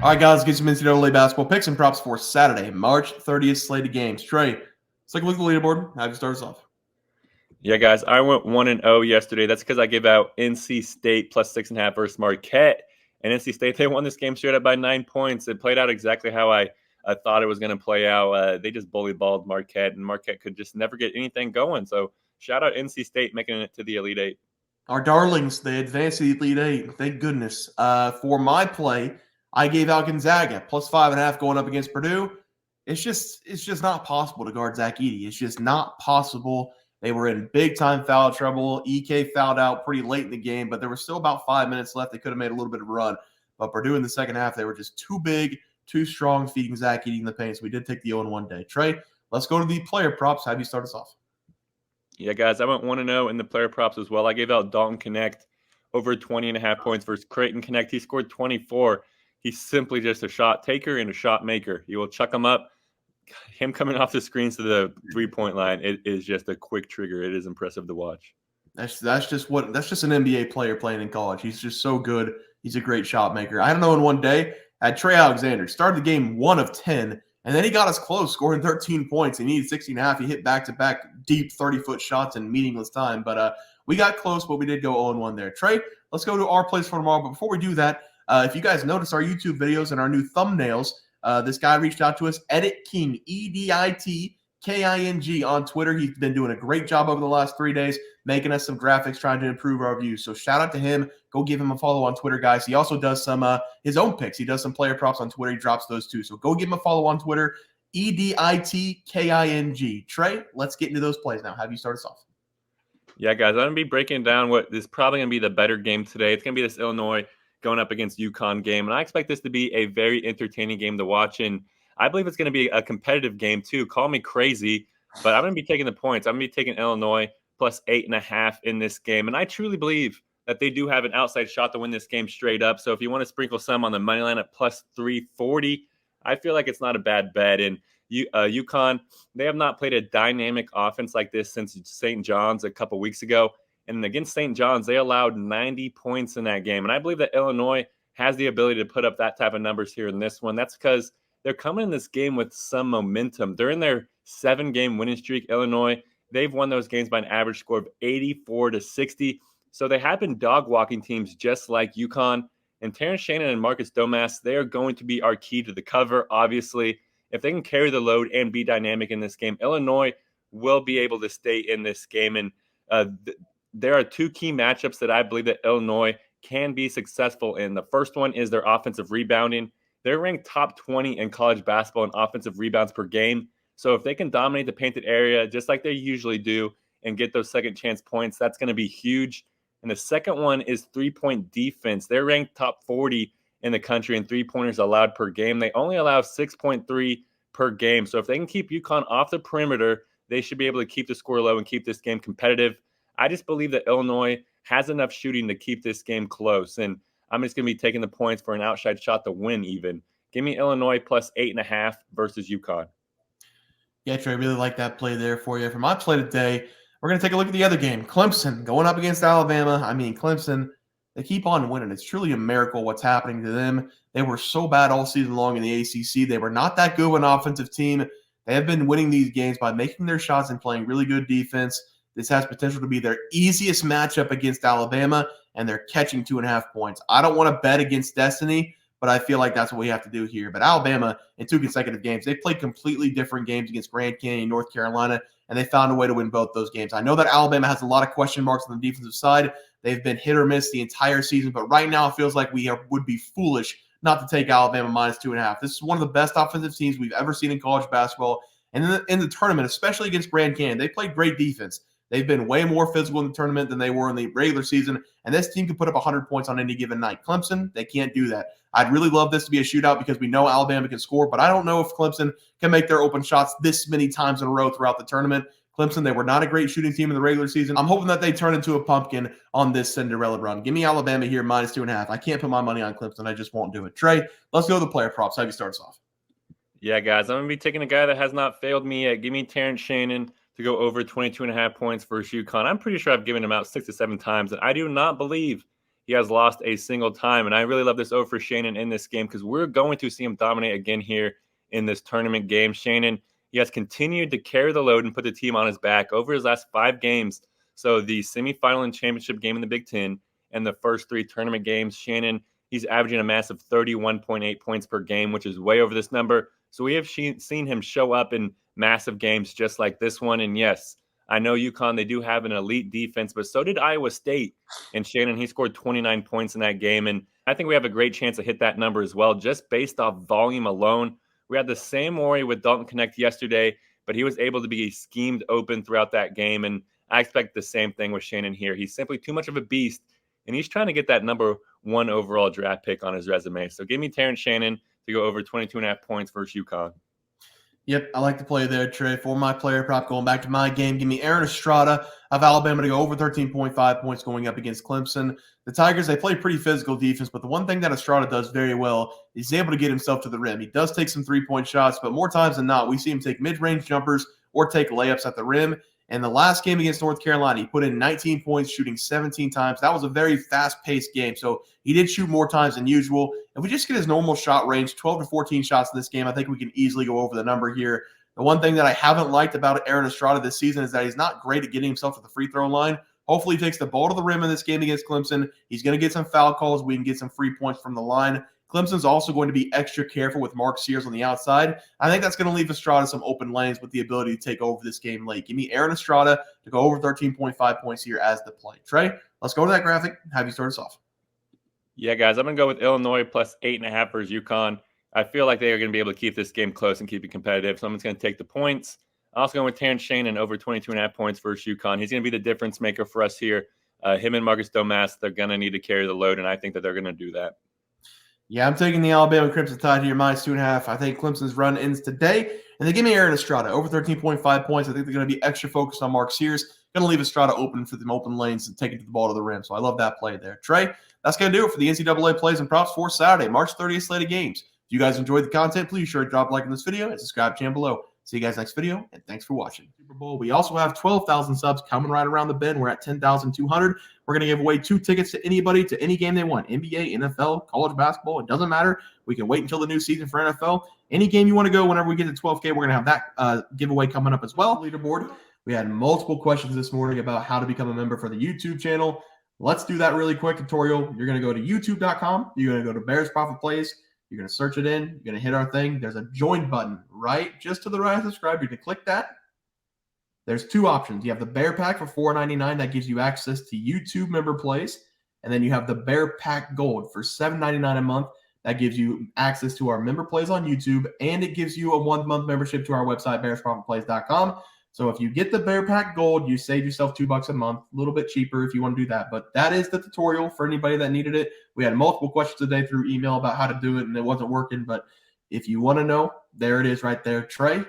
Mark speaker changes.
Speaker 1: All right, guys, get some NCAA basketball picks and props for Saturday, March 30th slate of games. Trey, let's take a look at the leaderboard. Have you start us off?
Speaker 2: Yeah, guys, I went 1-0 yesterday. That's because I gave out NC State plus 6.5 versus Marquette. And NC State, they won this game straight up by 9 points. It played out exactly how I thought it was going to play out. They just bully balled Marquette, and Marquette could just never get anything going. So shout out NC State making it to the Elite Eight.
Speaker 1: Our darlings, they advanced to the Elite Eight. Thank goodness. For my play, I gave out Gonzaga plus 5.5 going up against Purdue. It's just not possible to guard Zach Edey. It's just not possible. They were in big time foul trouble. EK fouled out pretty late in the game, but there was still about 5 minutes left. They could have made a little bit of a run. But Purdue in the second half, they were just too big, too strong, feeding Zach Edey in the paint. So we did take the 0-1 day. Trey, let's go to the player props. Have you start us off?
Speaker 2: Yeah, guys, I went 1-0 in the player props as well. I gave out Dalton Connect over 20.5 points versus Creighton Connect. He scored 24. He's simply just a shot taker and a shot maker. He will chuck him up. Him coming off the screens to the three-point line, it is just a quick trigger. It is impressive to watch.
Speaker 1: That's just an NBA player playing in college. He's just so good. He's a great shot maker. I don't know, in one day, at Trey Alexander, started the game 1 of 10, and then he got us close, scoring 13 points. He needed 16.5. He hit back-to-back deep 30-foot shots in meaningless time. But we got close, but we did go 0-1 there. Trey, let's go to our plays for tomorrow. But before we do that, if you guys notice our YouTube videos and our new thumbnails, this guy reached out to us, Edit King, EDITKING on Twitter. He's been doing a great job over the last 3 days, making us some graphics, trying to improve our views. So shout out to him. Go give him a follow on Twitter, guys. He also does some his own picks. He does some player props on Twitter. He drops those too. So go give him a follow on Twitter, EDITKING. Trey, let's get into those plays now. Have you start us off?
Speaker 2: Yeah, guys, I'm going to be breaking down what is probably going to be the better game today. It's going to be this Illinois going up against UConn game. And I expect this to be a very entertaining game to watch. And I believe it's going to be a competitive game too. Call me crazy, but I'm going to be taking the points. I'm going to be taking Illinois plus 8.5 in this game. And I truly believe that they do have an outside shot to win this game straight up. So if you want to sprinkle some on the money line at plus 340, I feel like it's not a bad bet. And UConn, they have not played a dynamic offense like this since St. John's a couple weeks ago. And against St. John's, they allowed 90 points in that game. And I believe that Illinois has the ability to put up that type of numbers here in this one. That's because they're coming in this game with some momentum. They're in their 7-game winning streak, Illinois. They've won those games by an average score of 84-60. So they have been dog-walking teams just like UConn. And Terrence Shannon and Marcus Domask, they are going to be our key to the cover, obviously. If they can carry the load and be dynamic in this game, Illinois will be able to stay in this game. And there are 2 key matchups that I believe that Illinois can be successful in. The first one is their offensive rebounding. They're ranked top 20 in college basketball in offensive rebounds per game. So if they can dominate the painted area just like they usually do and get those second chance points, that's going to be huge. And the second one is three-point defense. They're ranked top 40 in the country in three-pointers allowed per game. They only allow 6.3 per game. So if they can keep UConn off the perimeter, they should be able to keep the score low and keep this game competitive. I just believe that Illinois has enough shooting to keep this game close. And I'm just going to be taking the points for an outside shot to win even. Give me Illinois plus 8.5 versus UConn.
Speaker 1: Yeah, Trey, I really like that play there for you. For my play today, we're going to take a look at the other game. Clemson going up against Alabama. I mean, Clemson, they keep on winning. It's truly a miracle what's happening to them. They were so bad all season long in the ACC. They were not that good of an offensive team. They have been winning these games by making their shots and playing really good defense. This has potential to be their easiest matchup against Alabama, and they're catching 2.5 points. I don't want to bet against destiny, but I feel like that's what we have to do here. But Alabama, in 2 consecutive games, they played completely different games against Grand Canyon, North Carolina, and they found a way to win both those games. I know that Alabama has a lot of question marks on the defensive side. They've been hit or miss the entire season, but right now it feels like we would be foolish not to take Alabama minus 2.5. This is one of the best offensive teams we've ever seen in college basketball. And in the tournament, especially against Grand Canyon, they played great defense. They've been way more physical in the tournament than they were in the regular season, and this team can put up 100 points on any given night. Clemson, they can't do that. I'd really love this to be a shootout because we know Alabama can score, but I don't know if Clemson can make their open shots this many times in a row throughout the tournament. Clemson, they were not a great shooting team in the regular season. I'm hoping that they turn into a pumpkin on this Cinderella run. Give me Alabama here, minus 2.5. I can't put my money on Clemson. I just won't do it. Trey, let's go to the player props. Have you start us off?
Speaker 2: Yeah, guys, I'm going to be taking a guy that has not failed me yet. Give me Terrence Shannon to go over 22.5 points versus UConn. I'm pretty sure I've given him out 6 to 7 times, and I do not believe he has lost a single time. And I really love this over for Shannon in this game because we're going to see him dominate again here in this tournament game. Shannon, he has continued to carry the load and put the team on his back over his last 5 games. So the semifinal and championship game in the Big Ten and the first 3 tournament games, Shannon, he's averaging a massive 31.8 points per game, which is way over this number. So we have seen him show up in massive games just like this one. And yes, I know UConn, they do have an elite defense, but so did Iowa State. And Shannon, he scored 29 points in that game. And I think we have a great chance to hit that number as well, just based off volume alone. We had the same worry with Dalton Connect yesterday, but he was able to be schemed open throughout that game. And I expect the same thing with Shannon here. He's simply too much of a beast, and he's trying to get that number 1 overall draft pick on his resume. So give me Terrence Shannon to go over 22.5 points versus UConn.
Speaker 1: Yep, I like to play there, Trey. For my player prop, going back to my game, give me Aaron Estrada of Alabama to go over 13.5 points going up against Clemson. The Tigers, they play pretty physical defense, but the one thing that Estrada does very well is he's able to get himself to the rim. He does take some three-point shots, but more times than not, we see him take mid-range jumpers or take layups at the rim. And the last game against North Carolina, he put in 19 points, shooting 17 times. That was a very fast-paced game, so he did shoot more times than usual. If we just get his normal shot range, 12 to 14 shots in this game, I think we can easily go over the number here. The one thing that I haven't liked about Aaron Estrada this season is that he's not great at getting himself to the free throw line. Hopefully he takes the ball to the rim in this game against Clemson. He's going to get some foul calls. We can get some free points from the line. Clemson's also going to be extra careful with Mark Sears on the outside. I think that's going to leave Estrada some open lanes with the ability to take over this game late. Give me Aaron Estrada to go over 13.5 points here as the play. Trey, let's go to that graphic. Have you start us off?
Speaker 2: Yeah, guys, I'm going to go with Illinois plus 8.5 versus UConn. I feel like they are going to be able to keep this game close and keep it competitive. So I'm just going to take the points. I'm also going with Terrence Shannon over 22.5 points versus UConn. He's going to be the difference maker for us here. Him and Marcus Domask, they're going to need to carry the load, and I think that they're going to do that.
Speaker 1: Yeah, I'm taking the Alabama Crimson Tide here, -2.5. I think Clemson's run ends today. And they give me Aaron Estrada over 13.5 points. I think they're going to be extra focused on Mark Sears. Going to leave Estrada open for them open lanes and take it to the ball to the rim. So I love that play there. Trey, that's going to do it for the NCAA plays and props for Saturday, March 30th slate of games. If you guys enjoyed the content, please sure to drop a like on this video and subscribe to the channel below. See you guys next video, and thanks for watching. Super Bowl. We also have 12,000 subs coming right around the bend. We're at 10,200. We're going to give away 2 tickets to anybody to any game they want. NBA, NFL, college basketball. It doesn't matter. We can wait until the new season for NFL. Any game you want to go, whenever we get to 12K, we're going to have that giveaway coming up as well. Leaderboard. We had multiple questions this morning about how to become a member for the YouTube channel. Let's do that really quick tutorial. You're going to go to youtube.com. You're going to go to Bears Profit Plays. You're going to search it in. You're going to hit our thing. There's a join button right just to the right of subscribe. You're going to click that. There's 2 options. You have the Bear Pack for $4.99. That gives you access to YouTube member plays. And then you have the Bear Pack Gold for $7.99 a month. That gives you access to our member plays on YouTube. And it gives you a 1-month membership to our website, bearsprofitplays.com. So if you get the Bear Pack Gold, you save yourself $2 a month, a little bit cheaper if you want to do that. But that is the tutorial for anybody that needed it. We had multiple questions today through email about how to do it, and it wasn't working. But if you want to know, there it is right there. Trey,